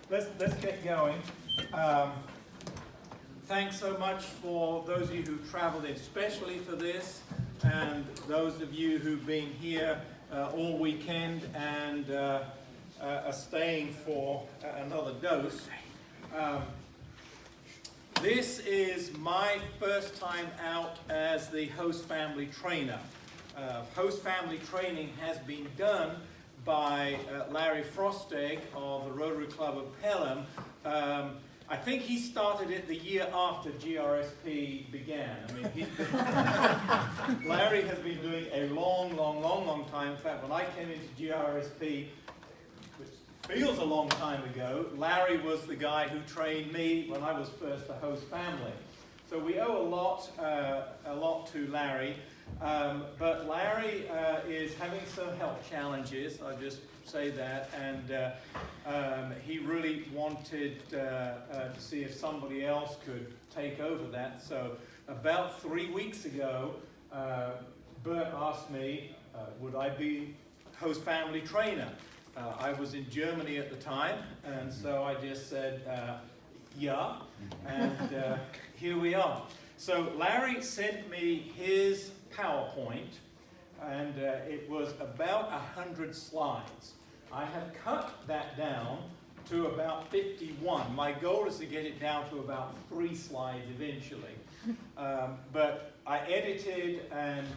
let's get going. Thanks so much for those of you who traveled in especially for this, and those of you who've been here all weekend and are staying for another dose. This is my first time out as the host family trainer. Host family training has been done by Larry Frostegg of the Rotary Club of Pelham. I think he started it the year after GRSP began. I mean, Larry has been doing a long time. In fact, when I came into GRSP, which feels a long time ago, Larry was the guy who trained me when I was first a host family. So we owe a lot to Larry. But Larry is having some health challenges, I'll just say that, and he really wanted to see if somebody else could take over that. So about 3 weeks ago, Bert asked me, would I be host family trainer? I was in Germany at the time, and so I just said, yeah, and here we are. So Larry sent me his PowerPoint, and it was about 100 slides. I have cut that down to about 51. My goal is to get it down to about 3 slides eventually. But I edited and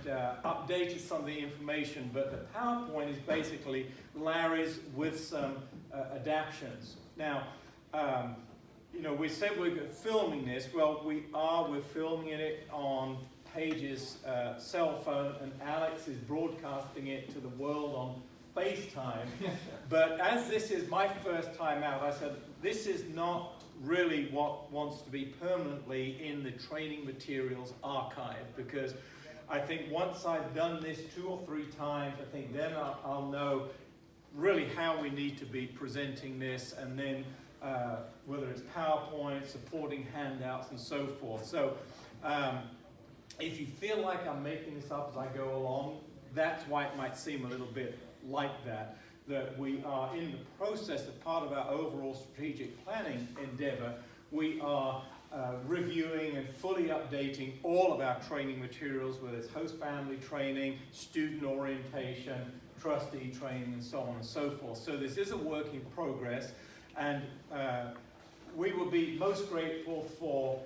updated some of the information, but the PowerPoint is basically Larry's with some adaptions. Now, you know, we said we're filming this. Well, we're filming it on Paige's cell phone, and Alex is broadcasting it to the world on FaceTime. But as this is my first time out, I said, this is not really what wants to be permanently in the training materials archive, because I think once I've done this 2 or 3 times, I think then I'll know really how we need to be presenting this, and then whether it's PowerPoint, supporting handouts, and so forth. So if you feel like I'm making this up as I go along, that's why it might seem a little bit like that we are in the process of part of our overall strategic planning endeavor. We are reviewing and fully updating all of our training materials, whether it's host family training, student orientation, trustee training, and so on and so forth. So this is a work in progress, and we will be most grateful for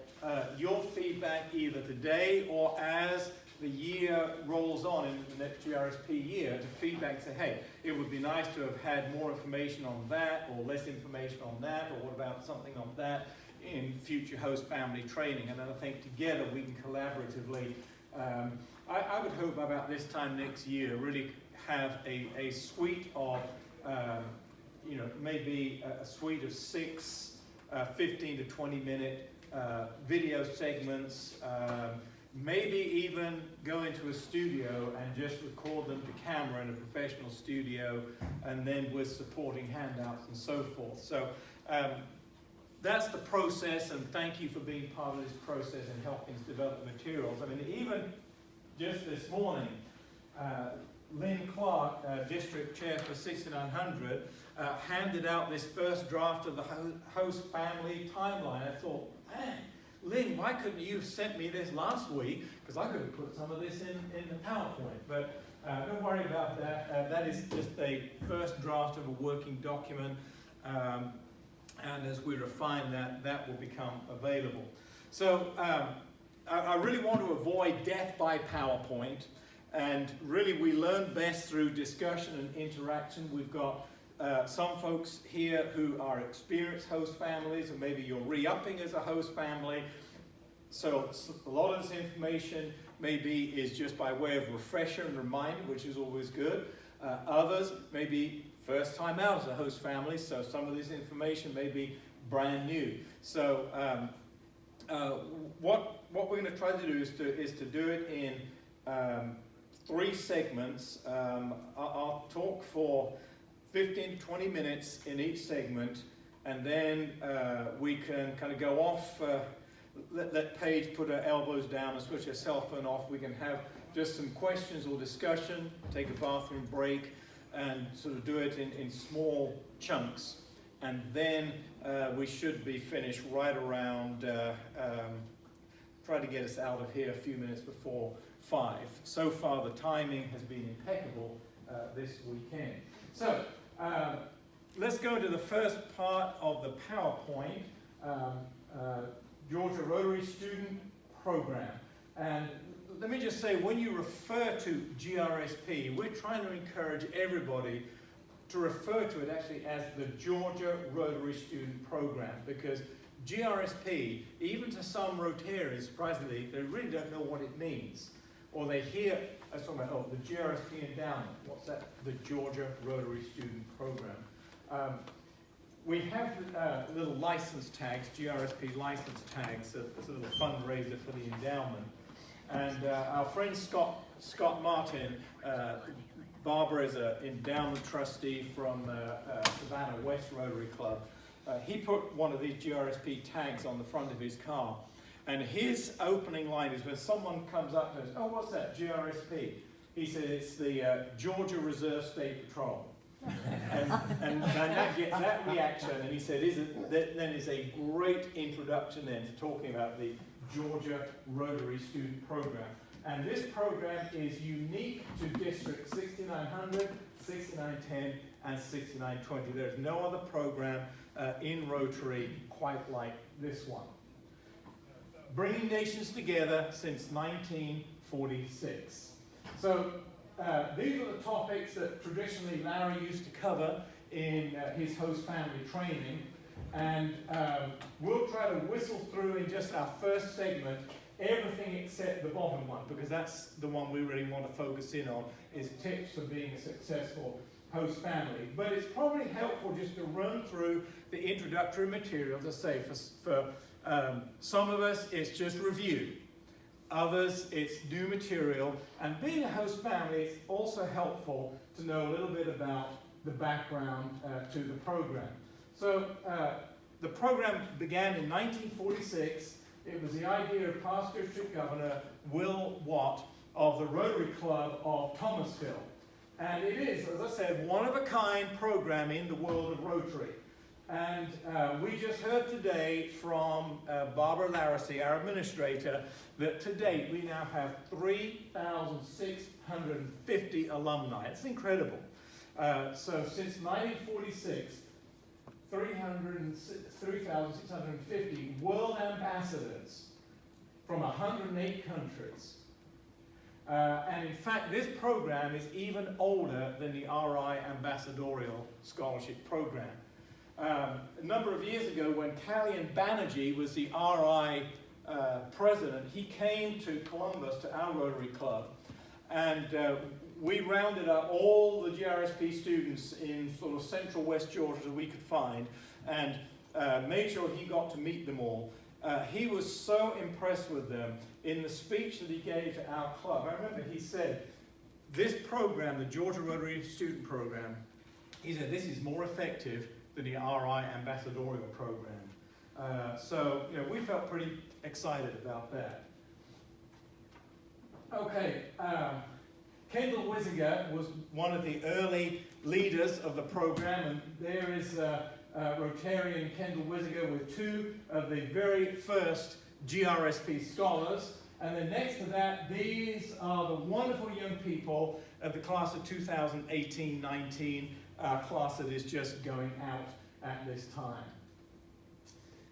your feedback either today or as the year rolls on in the next GRSP year, to feedback and say, hey, it would be nice to have had more information on that, or less information on that, or what about something on that in future host family training. And then I think together we can collaboratively, I would hope about this time next year, really have a suite of, you know, maybe a suite of 6 15 to 20 minute video segments, maybe even go into a studio and just record them to camera in a professional studio, and then with supporting handouts and so forth. So that's the process, and thank you for being part of this process and helping us develop the materials. I mean, even just this morning, Lynn Clark, District Chair for 6900, handed out this first draft of the host family timeline. I thought, man, Lynn, why couldn't you have sent me this last week? Because I could have put some of this in the PowerPoint. But don't worry about that. That is just a first draft of a working document. And as we refine that, that will become available. So I really want to avoid death by PowerPoint. And really, we learn best through discussion and interaction. We've got some folks here who are experienced host families, and maybe you're re-upping as a host family. So a lot of this information maybe is just by way of refresher and reminder, which is always good. Others may be first time out as a host family, so some of this information may be brand new. So what we're going to try to do is to do it in 3 segments. I'll talk for 15 to 20 minutes in each segment, and then we can kind of go off, let Paige put her elbows down and switch her cell phone off. We can have just some questions or discussion, take a bathroom break, and sort of do it in small chunks. and then we should be finished right around, try to get us out of here a few minutes before 5. So far the timing has been impeccable this weekend. So let's go to the first part of the PowerPoint, Georgia Rotary Student Program. And let me just say, when you refer to GRSP, we're trying to encourage everybody to refer to it actually as the Georgia Rotary Student Program, because GRSP, even to some Rotarians, surprisingly, they really don't know what it means. Or they hear us talking about, oh, the GRSP endowment. What's that? The Georgia Rotary Student Program. We have little license tags, GRSP license tags. It's a little fundraiser for the endowment. And our friend Scott Martin, Barbara is an endowment trustee from Savannah West Rotary Club. He put one of these GRSP tags on the front of his car. And his opening line is when someone comes up and says, oh, what's that, GRSP? He said, it's the Georgia Reserve State Patrol. and that gets that reaction, and he said, then is a great introduction then to talking about the Georgia Rotary Student Program. And this program is unique to District 6900, 6910, and 6920. There's no other program in Rotary quite like this one. Bringing nations together since 1946. So these are the topics that traditionally Larry used to cover in his host family training. And we'll try to whistle through in just our first segment everything except the bottom one, because that's the one we really want to focus in on, is tips for being a successful host family. But it's probably helpful just to run through the introductory materials. As I say, for some of us, it's just review. Others, it's new material. And being a host family, it's also helpful to know a little bit about the background to the program. So the program began in 1946. It was the idea of past District Governor Will Watt of the Rotary Club of Thomasville. And it is, as I said, one-of-a-kind program in the world of Rotary. And we just heard today from Barbara Larissy, our administrator, that to date we now have 3,650 alumni. It's incredible. So since 1946, 3,650 world ambassadors from 108 countries. And in fact, this program is even older than the RI Ambassadorial Scholarship Program. A number of years ago, when Kalyan Banerjee was the RI president, he came to Columbus, to our Rotary Club, and we rounded up all the GRSP students in sort of central West Georgia that we could find, and made sure he got to meet them all. He was so impressed with them in the speech that he gave to our club. I remember he said, this program, the Georgia Rotary Student Program, he said, this is more effective than the RI Ambassadorial Program. So, you know, we felt pretty excited about that. Okay, Kendall Wisiger was one of the early leaders of the program, and there is Rotarian Kendall Wisiger with 2 of the very first GRSP scholars. And then next to that, these are the wonderful young people of the class of 2018-19, class that is just going out at this time.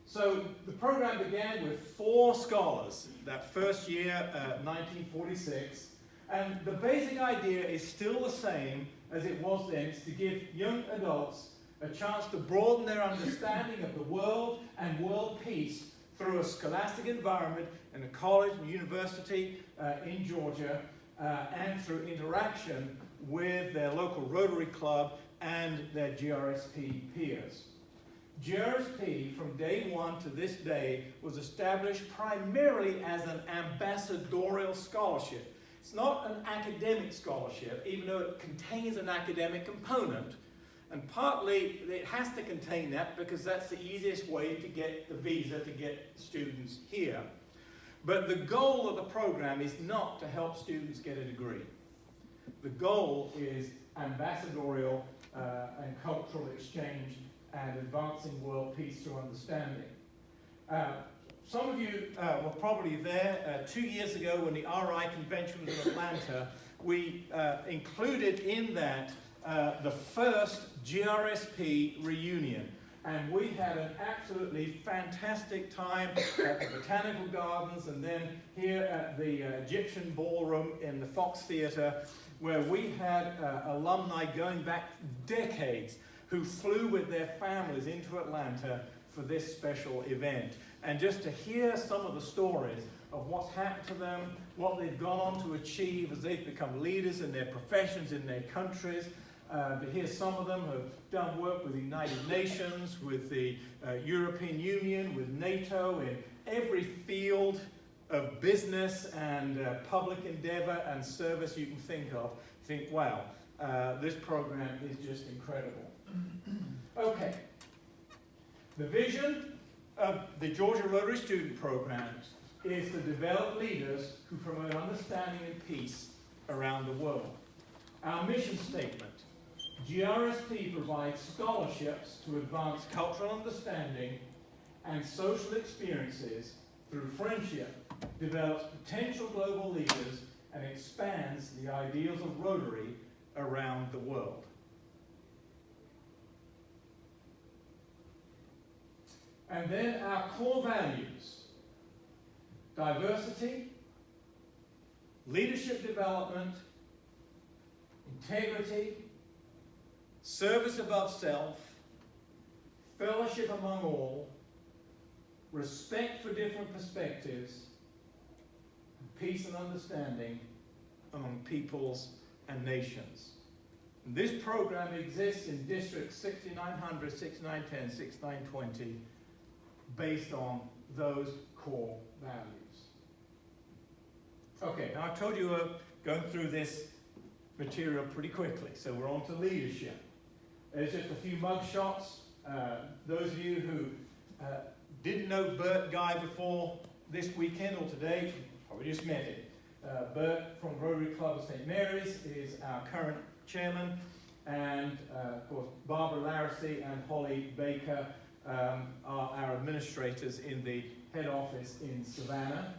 So the program began with 4 scholars that first year, 1946. And the basic idea is still the same as it was then. It's to give young adults a chance to broaden their understanding of the world and world peace through a scholastic environment in a college and university in Georgia, and through interaction with their local Rotary Club and their GRSP peers. GRSP, from day one to this day, was established primarily as an ambassadorial scholarship. It's not an academic scholarship, even though it contains an academic component. And partly it has to contain that because that's the easiest way to get the visa to get students here. But the goal of the program is not to help students get a degree. The goal is ambassadorial and cultural exchange and advancing world peace through understanding. Some of you were probably there 2 years ago when the RI convention was in Atlanta. We included in that the first GRSP reunion. And we had an absolutely fantastic time at the Botanical Gardens and then here at the Egyptian Ballroom in the Fox Theatre, where we had alumni going back decades who flew with their families into Atlanta for this special event. And just to hear some of the stories of what's happened to them, what they've gone on to achieve as they've become leaders in their professions, in their countries. To hear some of them have done work with the United Nations, with the European Union, with NATO, in every field of business and public endeavor and service you can think of. Think, wow, this program is just incredible. Okay. The vision of the Georgia Rotary Student Program is to develop leaders who promote understanding and peace around the world. Our mission statement: GRSP provides scholarships to advance cultural understanding and social experiences through friendship, develops potential global leaders, and expands the ideals of Rotary around the world. And then our core values: diversity, leadership development, integrity, service above self, fellowship among all, respect for different perspectives, and peace and understanding among peoples and nations. And this program exists in districts 6900, 6910, 6920, based on those core values. Okay, now I told you we're going through this material pretty quickly, so we're on to leadership. There's just a few mug shots. Those of you who didn't know Bert Guy before this weekend or today, probably just met him. Bert from Rotary Club of St. Mary's is our current chairman, and of course Barbara Larissy and Holly Baker are our administrators in the head office in Savannah.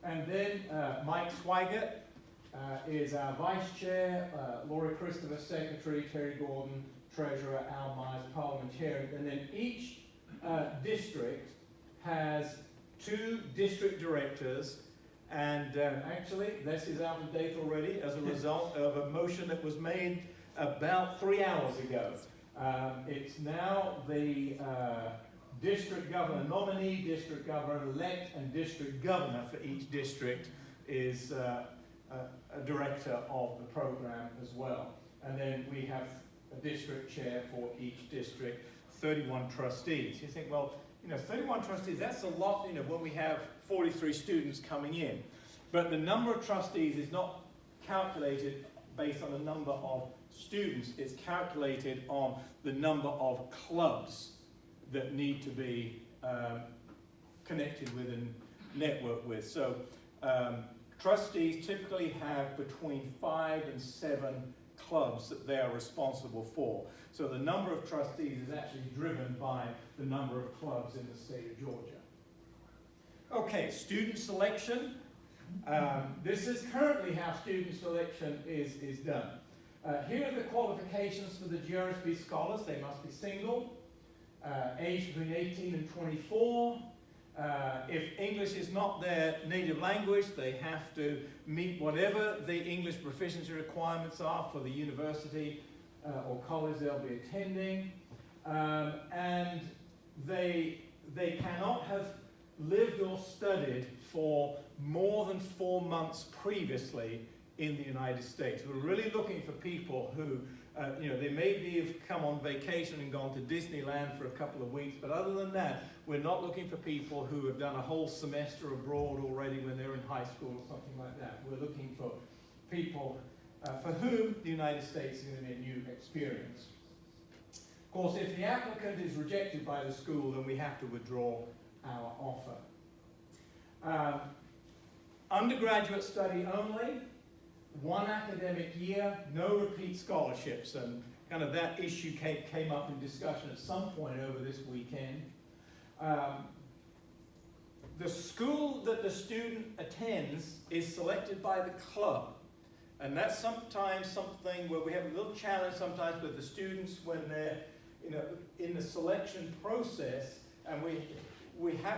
And then Mike Swigert is our vice chair, Laurie Christopher, secretary, Terry Gordon, treasurer, Al Myers, parliamentarian. And then each district has 2 district directors. And actually, this is out of date already as a result of a motion that was made about 3 hours ago. It's now the district governor nominee, district governor-elect, and district governor for each district is a director of the program as well. And then we have a district chair for each district, 31 trustees. You think, well, 31 trustees, that's a lot, when we have 43 students coming in. But the number of trustees is not calculated based on the number of students. It's calculated on the number of clubs that need to be connected with and networked with. So trustees typically have between 5 and 7 clubs that they are responsible for. So the number of trustees is actually driven by the number of clubs in the state of Georgia. Okay, student selection. This is currently how student selection is done. Here are the qualifications for the GRSP scholars. They must be single, aged between 18 and 24. If English is not their native language, they have to meet whatever the English proficiency requirements are for the university or college they'll be attending. And they cannot have lived or studied for more than 4 months previously in the United States. We're really looking for people who, they maybe have come on vacation and gone to Disneyland for a couple of weeks, but other than that, we're not looking for people who have done a whole semester abroad already when they're in high school or something like that. We're looking for people for whom the United States is going to be a new experience. Of course, if the applicant is rejected by the school, then we have to withdraw our offer. Undergraduate study only, 1 academic year, no repeat scholarships. And kind of that issue came up in discussion at some point over this weekend. The school that the student attends is selected by the club. And that's sometimes something where we have a little challenge sometimes with the students when they're in the selection process, and we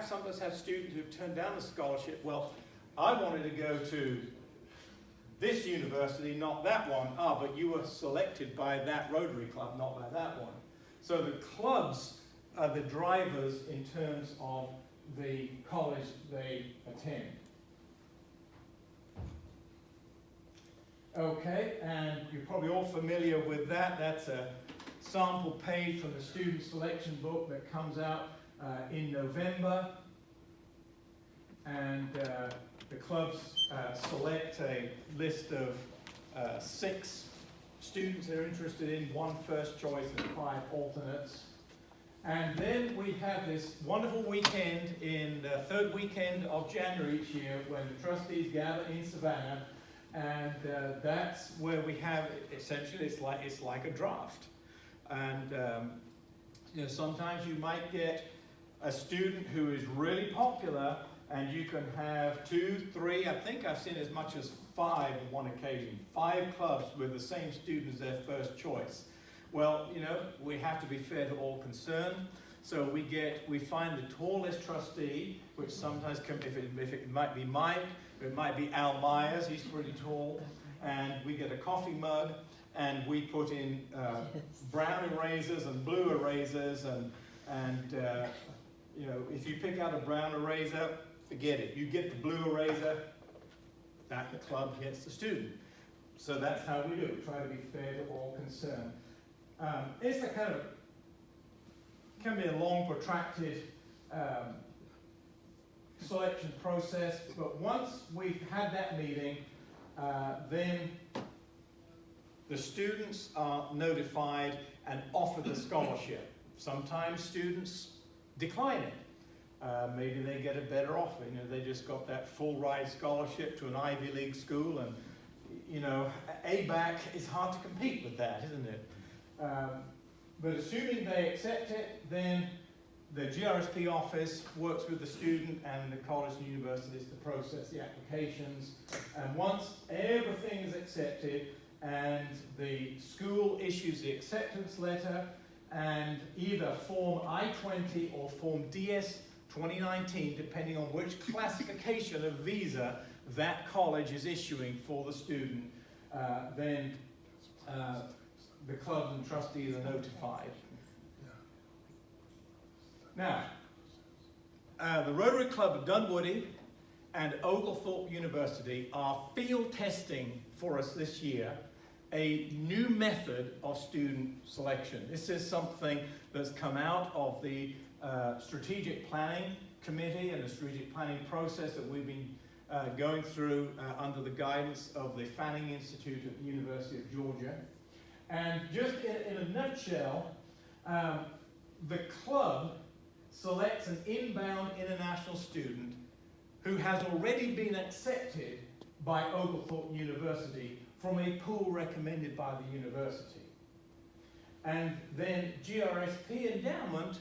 sometimes have students who've turned down the scholarship. Well, I wanted to go to this university, not that one. Ah, but you were selected by that Rotary Club, not by that one. So the clubs are the drivers in terms of the college they attend. Okay, and you're probably all familiar with that. That's a sample page from the student selection book that comes out in November. And the clubs select a list of 6 students they're interested in, 1 first choice and 5 alternates. And then we have this wonderful weekend in the 3rd weekend of January each year when the trustees gather in Savannah, and that's where we have, essentially, it's like a draft. And sometimes you might get a student who is really popular, and you can have 2, 3, I think I've seen as much as 5 on one occasion, 5 clubs with the same student as their first choice. Well, we have to be fair to all concerned. So we find the tallest trustee, which sometimes if it might be Mike, it might be Al Myers, he's pretty tall, and we get a coffee mug, and we put in brown erasers and blue erasers, and if you pick out a brown eraser, forget it. You get the blue eraser, that the club gets the student. So that's how we do it. Try to be fair to all concerned. It's can be a long, protracted selection process, but once we've had that meeting, then the students are notified and offered the scholarship. Sometimes students decline it. Maybe they get a better offer. They just got that full ride scholarship to an Ivy League school, and ABAC is hard to compete with that, isn't it? But assuming they accept it, then the GRSP office works with the student and the college and universities to process the applications. And once everything is accepted and the school issues the acceptance letter, and either Form I-20 or Form DS 2019, depending on which classification of visa that college is issuing for the student, then the clubs and trustees are notified. Now, the Rotary Club of Dunwoody and Oglethorpe University are field testing for us this year a new method of student selection. This is something that's come out of the strategic planning committee and the strategic planning process that we've been going through under the guidance of the Fanning Institute at the University of Georgia. And just in a nutshell, the club selects an inbound international student who has already been accepted by Oglethorpe University from a pool recommended by the university. And then GRSP Endowment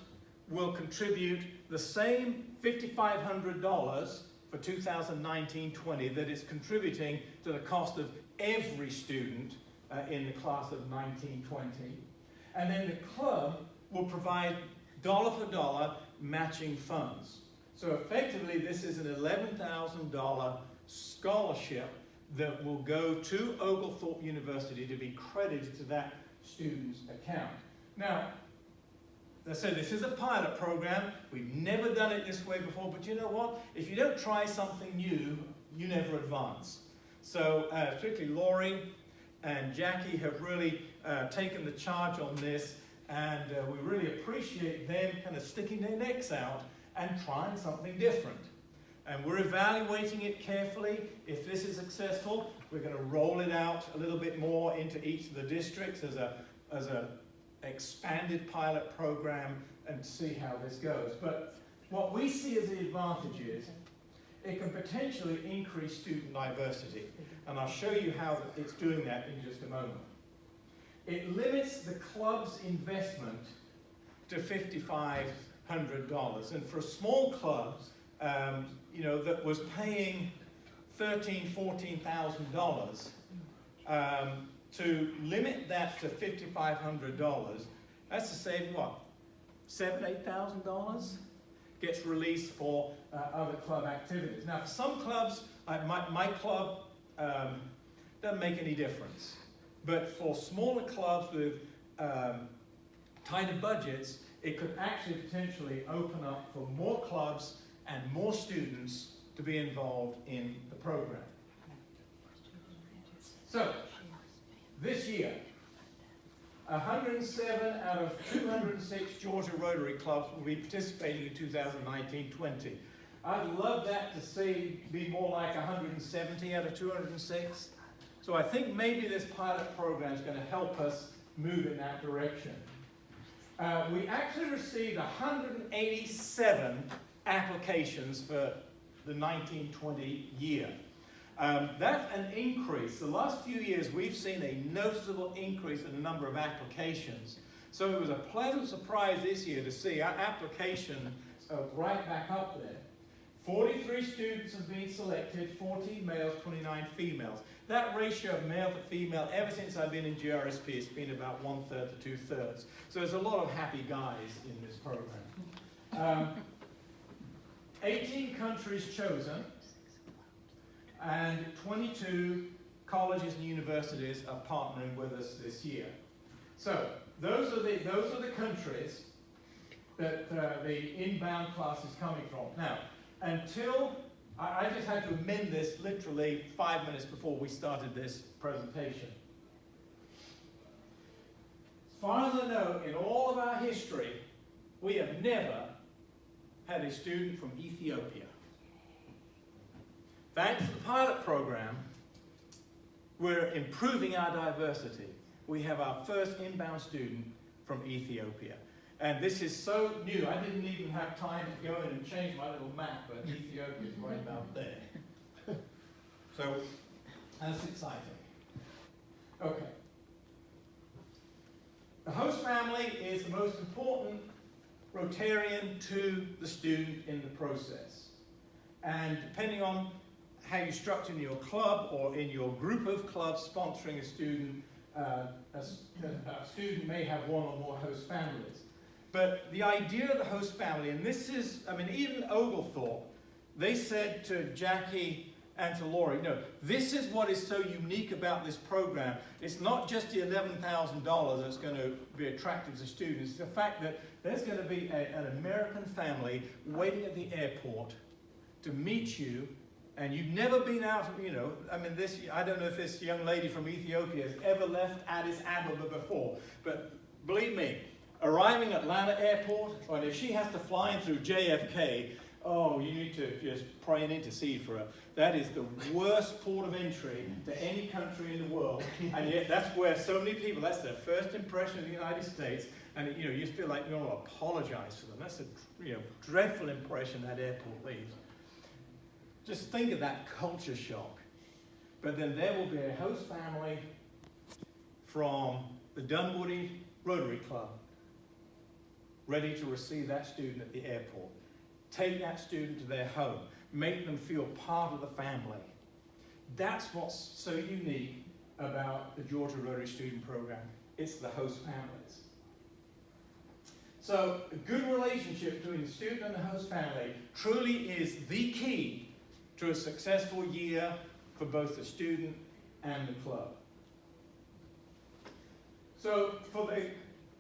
will contribute the same $5,500 for 2019-20 that it's contributing to the cost of every student in the class of 19-20. And then the club will provide dollar for dollar matching funds. So effectively, this is an $11,000 scholarship that will go to Oglethorpe University to be credited to that student's account. Now, as I said, this is a pilot program. We've never done it this way before, but you know what? If you don't try something new, you never advance. So particularly Laurie and Jackie have really taken the charge on this, and we really appreciate them kind of sticking their necks out and trying something different. And we're evaluating it carefully. If this is successful, we're going to roll it out a little bit more into each of the districts as a expanded pilot program and see how this goes. But what we see as the advantage is it can potentially increase student diversity. And I'll show you how it's doing that in just a moment. it limits the club's investment to $5,500. And for a small club, you know, that was paying $13,000, $14,000, to limit that to $5,500, that's to save what? $7,000, $8,000 gets released for other club activities. Now, for some clubs, my club doesn't make any difference. But for smaller clubs with tighter budgets, it could actually potentially open up for more clubs and more students to be involved in the program. So, this year, 107 out of 206 Georgia Rotary Clubs will be participating in 2019-20. I'd love that to see be more like 170 out of 206. So I think maybe this pilot program is going to help us move in that direction. We actually received 187 applications for the 19-20 year. That's an increase. The last few years we've seen a noticeable increase in the number of applications. So it was a pleasant surprise this year to see our application right back up there. 43 students have been selected, 14 males, 29 females. That ratio of male to female, ever since I've been in GRSP, it's been about 1/3 to 2/3. So there's a lot of happy guys in this program. 18 countries chosen, and 22 colleges and universities are partnering with us this year. So those are the countries that the inbound class is coming from. Now, until I just had to amend this literally 5 minutes before we started this presentation. As far as I know, in all of our history, we have never had a student from Ethiopia. Thanks to the pilot program, we're improving our diversity. We have our first inbound student from Ethiopia. And this is so new, I didn't even have time to go in and change my little map, but Ethiopia is right about there. So, that's exciting. Okay. The host family is the most important Rotarian to the student in the process. And depending on how you structure in your club or in your group of clubs sponsoring a student may have one or more host families. But the idea of the host family, and this is, I mean, even Oglethorpe, they said to Jackie and to Laurie, no, this is what is so unique about this program. It's not just the $11,000 that's going to be attractive to students. It's the fact that there's going to be an American family waiting at the airport to meet you, and you've never been out, you know, I mean, I don't know if this young lady from Ethiopia has ever left Addis Ababa before, but believe me, arriving at Atlanta Airport, and if she has to fly in through JFK, oh, you need to just pray and intercede for her. That is the worst port of entry to any country in the world, and yet that's where so many people, that's their first impression of the United States, and you know, you feel like you want to apologize for them. That's a dreadful impression that airport leaves. Just think of that culture shock. But then there will be a host family from the Dunwoody Rotary Club ready to receive that student at the airport. Take that student to their home. Make them feel part of the family. That's what's so unique about the Georgia Rotary Student Program. It's the host families. So a good relationship between the student and the host family truly is the key to a successful year for both the student and the club. So for the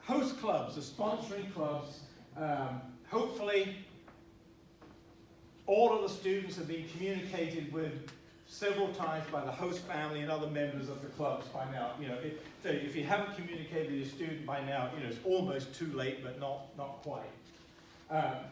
host clubs, the sponsoring clubs, hopefully all of the students have been communicated with several times by the host family and other members of the clubs by now. You know, if you haven't communicated with your student by now, you know, it's almost too late, but not quite. The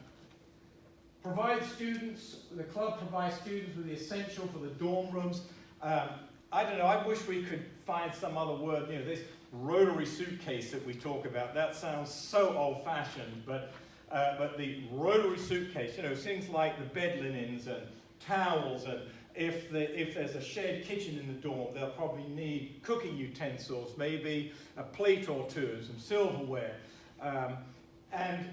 club provides students with the essential for the dorm rooms. I don't know, I wish we could find some other word, you know, this Rotary suitcase that we talk about, that sounds so old-fashioned, but the Rotary suitcase, you know, things like the bed linens and towels and if there's a shared kitchen in the dorm, they'll probably need cooking utensils, maybe a plate or two, some silverware. And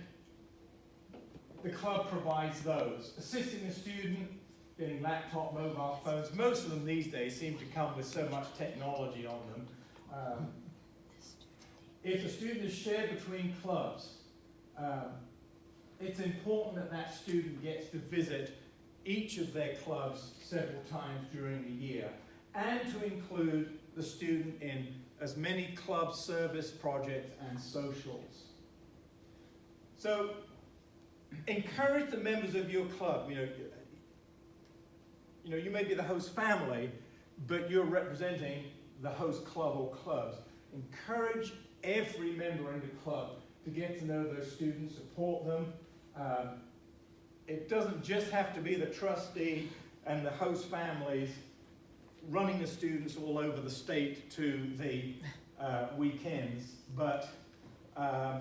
the club provides those. Assisting the student, getting laptop, mobile phones. Most of them these days seem to come with so much technology on them. If a student is shared between clubs, it's important that that student gets to visit each of their clubs several times during the year, and to include the student in as many club service projects and socials. So, encourage the members of your club. You may be the host family, but you're representing the host club or clubs. Encourage every member in the club to get to know those students, support them. It doesn't just have to be the trustee and the host families running the students all over the state to the weekends, but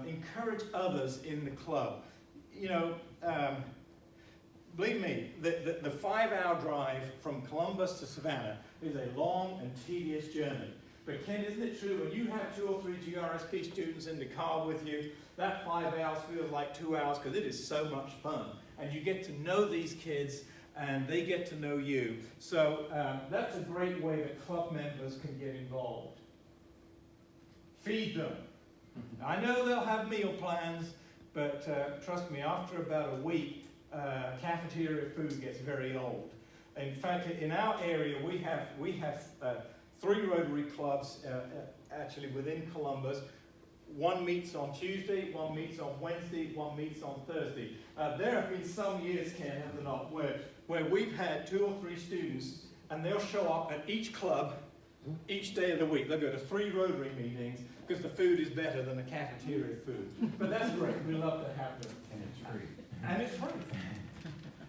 encourage others in the club. Believe me, the 5-hour drive from Columbus to Savannah is a long and tedious journey. But Ken, isn't it true, when you have 2 or 3 GRSP students in the car with you, that 5 hours feels like 2 hours because it is so much fun. And you get to know these kids and they get to know you. So that's a great way that club members can get involved. Feed them. I know they'll have meal plans, but trust me, after about a week, cafeteria food gets very old. In fact, in our area, we have 3 Rotary clubs actually within Columbus. One meets on Tuesday, one meets on Wednesday, one meets on Thursday. There have been some years, Ken, have there not, where we've had 2 or 3 students, and they'll show up at each club each day of the week. They'll go to 3 Rotary meetings because the food is better than the cafeteria food. But that's great. We love to have them. And it's free. And it's free.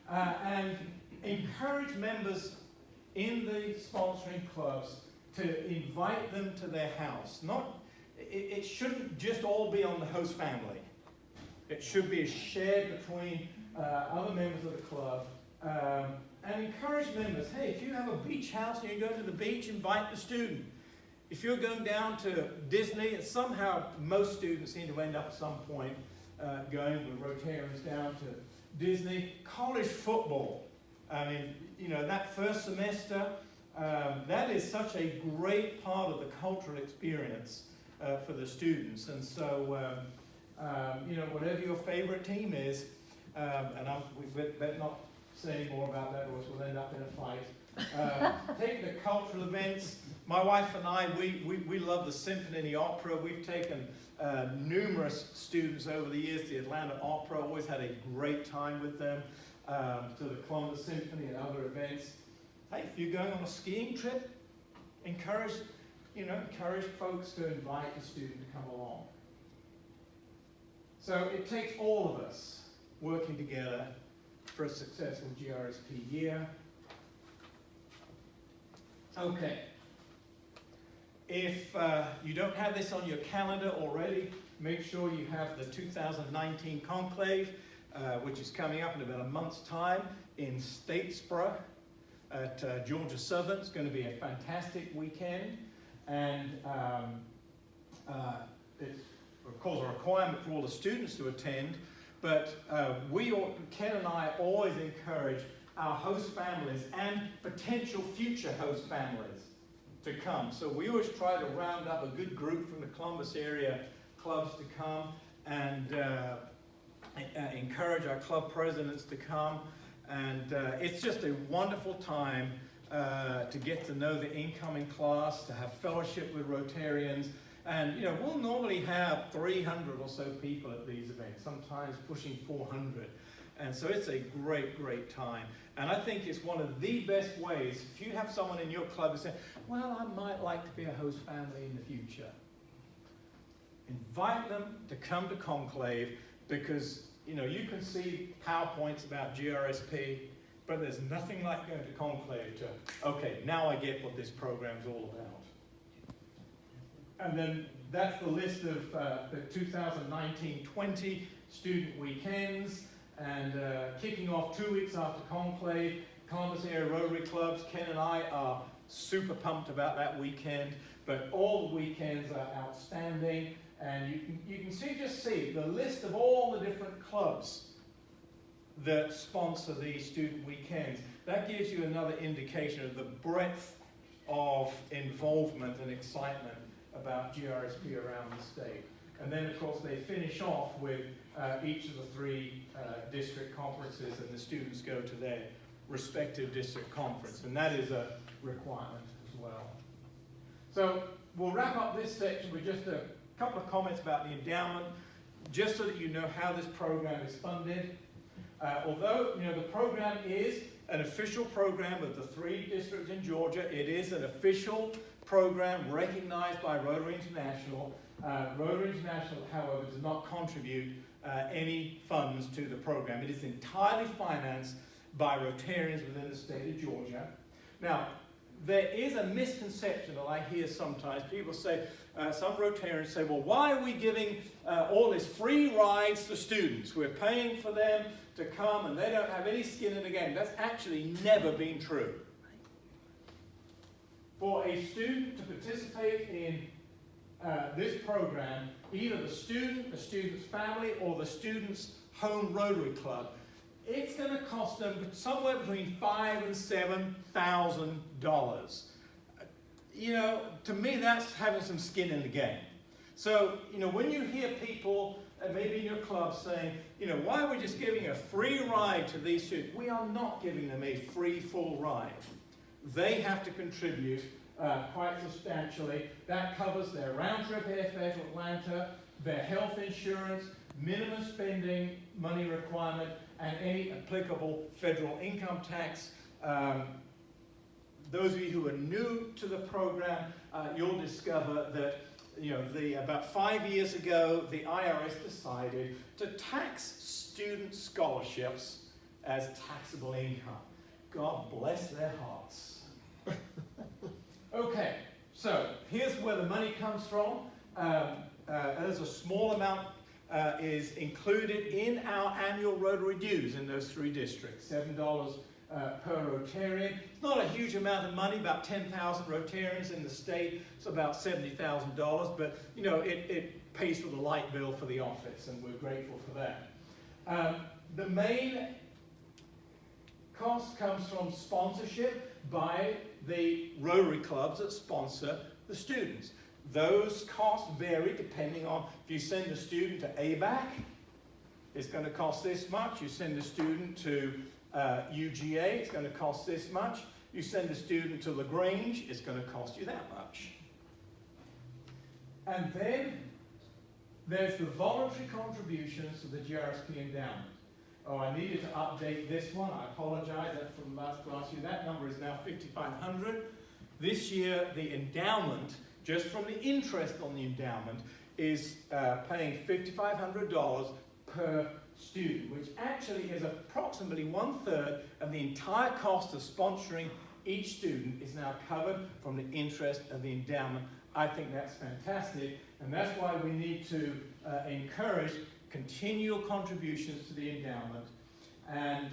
And encourage members in the sponsoring clubs to invite them to their house. It shouldn't just all be on the host family. It should be shared between other members of the club. And encourage members, hey, if you have a beach house and you're going to the beach, invite the student. If you're going down to Disney, and somehow most students seem to end up at some point going with Rotarians down to Disney. College football. I mean, that first semester, that is such a great part of the cultural experience for the students. And so, whatever your favorite team is, and we better not say any more about that or else we'll end up in a fight. Take the cultural events. My wife and I, we love the symphony and the opera. We've taken numerous students over the years to the Atlanta Opera. Always had a great time with them. To the Columbus Symphony and other events. Hey, if you're going on a skiing trip, encourage folks to invite the student to come along. So it takes all of us working together for a successful GRSP year. Okay. If you don't have this on your calendar already, make sure you have the 2019 conclave, which is coming up in about a month's time in Statesboro at Georgia Southern. It's going to be a fantastic weekend, and it's of course a requirement for all the students to attend, but Ken and I always encourage our host families and potential future host families to come. So we always try to round up a good group from the Columbus area clubs to come, and encourage our club presidents to come. And it's just a wonderful time to get to know the incoming class, to have fellowship with Rotarians. And we'll normally have 300 or so people at these events, sometimes pushing 400. And so it's a great, great time. And I think it's one of the best ways, if you have someone in your club who says, well, I might like to be a host family in the future, invite them to come to Conclave, because you can see PowerPoints about GRSP, but there's nothing like going to Conclave to, okay, now I get what this program's all about. And then that's the list of the 2019-20 student weekends, and kicking off 2 weeks after Conclave, Columbus area Rotary clubs. Ken and I are super pumped about that weekend, but all the weekends are outstanding, and you can see the list of all the different clubs that sponsor these student weekends. That gives you another indication of the breadth of involvement and excitement about GRSP around the state. And then, of course, they finish off with each of the three district conferences, and the students go to their respective district conference, and that is a requirement as well. So we'll wrap up this section with just a couple of comments about the endowment, just so that you know how this program is funded. Although the program is an official program of the three districts in Georgia, it is an official program recognized by Rotary International. Rotary International, however, does not contribute any funds to the program. It is entirely financed by Rotarians within the state of Georgia. Now, there is a misconception that I hear sometimes. People say, some Rotarians say, well, why are we giving all this free rides to students? We're paying for them to come and they don't have any skin in the game. That's actually never been true. For a student to participate in this program, either the student's family, or the student's home Rotary Club, it's going to cost them somewhere between $5,000 and $7,000. To me, that's having some skin in the game. So, when you hear people, maybe in your club, saying, why are we just giving a free ride to these students? We are not giving them a free, full ride. They have to contribute quite substantially. That covers their round-trip airfare to Atlanta, their health insurance, minimum spending money requirement, and any applicable federal income tax. Those of you who are new to the program, you'll discover that about 5 years ago, the IRS decided to tax student scholarships as taxable income. God bless their hearts. Okay, so here's where the money comes from. There's a small amount is included in our annual Rotary dues in those three districts, $7 per Rotarian. It's not a huge amount of money, about 10,000 Rotarians in the state, so about $70,000, but it pays for the light bill for the office, and we're grateful for that. The main cost comes from sponsorship by the Rotary clubs that sponsor the students. Those costs vary depending on if you send a student to ABAC, it's going to cost this much. You send a student to UGA, it's going to cost this much. You send a student to LaGrange, it's going to cost you that much. And then there's the voluntary contributions to the GRSP endowment. Oh, I needed to update this one. I apologize, that's from last year. That number is now $5,500. This year, the endowment, just from the interest on the endowment, is paying $5,500 per student, which actually is approximately 1/3 of the entire cost of sponsoring each student is now covered from the interest of the endowment. I think that's fantastic, and that's why we need to encourage continual contributions to the endowment. And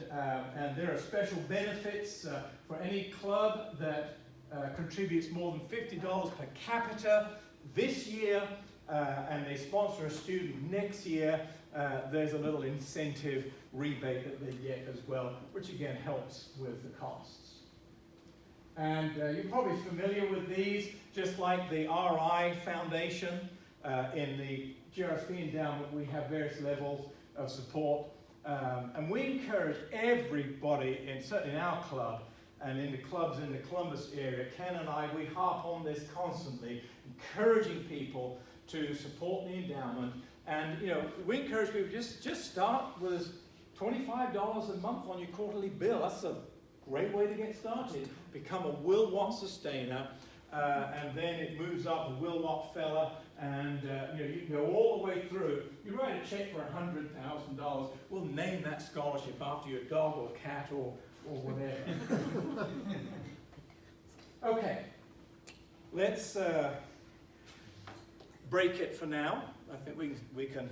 there are special benefits for any club that contributes more than $50 per capita this year, and they sponsor a student next year. There's a little incentive rebate that they get as well, which again helps with the costs. And you're probably familiar with these, just like the RI Foundation. In the GRSP endowment, we have various levels of support, and we encourage everybody, certainly in our club and in the clubs in the Columbus area. Ken and I, we harp on this constantly, encouraging people to support the endowment. And we encourage people just start with $25 a month on your quarterly bill. That's a great way to get started. Become a Will Watt sustainer, and then it moves up a Will Watt fella, and you can go all the way through. You write a check for $100,000. We'll name that scholarship after your dog or cat or whatever. Okay, let's break it for now. I think we can